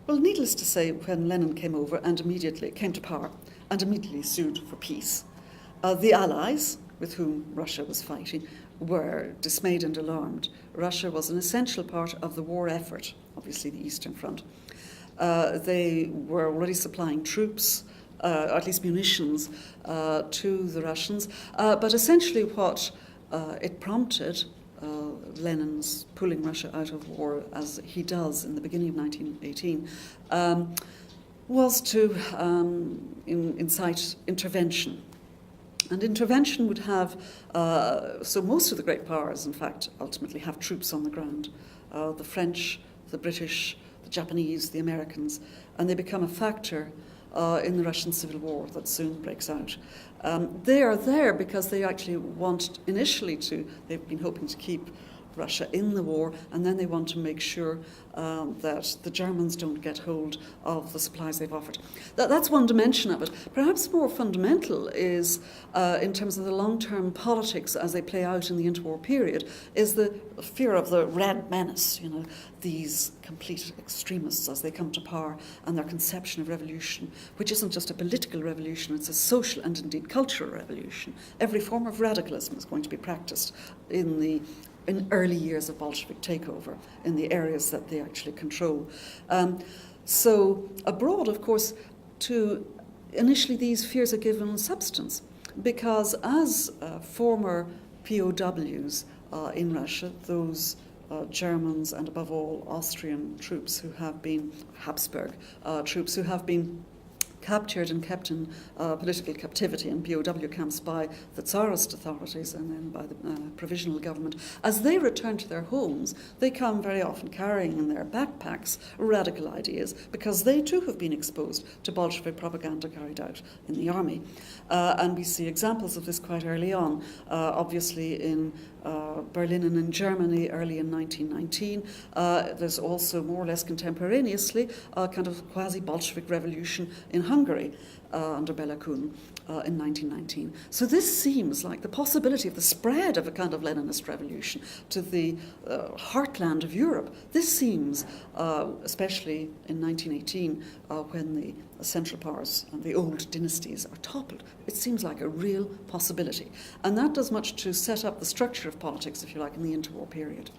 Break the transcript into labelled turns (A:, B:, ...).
A: Well, needless to say, when Lenin came over and immediately came to power and immediately sued for peace, the Allies, with whom Russia was fighting, were dismayed and alarmed. Russia was an essential part of the war effort, obviously the Eastern Front. They were already supplying troops, or at least munitions, to the Russians. But essentially what it prompted, Lenin's pulling Russia out of war, as he does in the beginning of 1918, was to incite intervention. And intervention would have, so most of the great powers, in fact, ultimately have troops on the ground. The French, the British, the Japanese, the Americans, and they become a factor in the Russian Civil War that soon breaks out. They are there because they actually want initially they've been hoping to keep Russia in the war, and then they want to make sure that the Germans don't get hold of the supplies they've offered. That's one dimension of it. Perhaps more fundamental is, in terms of the long-term politics as they play out in the interwar period, is the fear of the Red Menace, these complete extremists as they come to power, and their conception of revolution, which isn't just a political revolution, it's a social and indeed cultural revolution. Every form of radicalism is going to be practiced in early years of Bolshevik takeover in the areas that they actually control. So abroad, of course, initially these fears are given substance, because as former POWs in Russia, those Germans and above all Austrian troops who have been, Habsburg troops who have been captured and kept in political captivity in POW camps by the Tsarist authorities and then by the provisional government. As they return to their homes, they come very often carrying in their backpacks radical ideas, because they too have been exposed to Bolshevik propaganda carried out in the army. And we see examples of this quite early on, obviously in Berlin and in Germany early in 1919. There's also more or less contemporaneously a kind of quasi-Bolshevik revolution in Hungary under Bela Kun in 1919. So this seems like the possibility of the spread of a kind of Leninist revolution to the heartland of Europe. This seems, especially in 1918, when the Central Powers and the old dynasties are toppled, it seems like a real possibility. And that does much to set up the structure of politics, if you like, in the interwar period.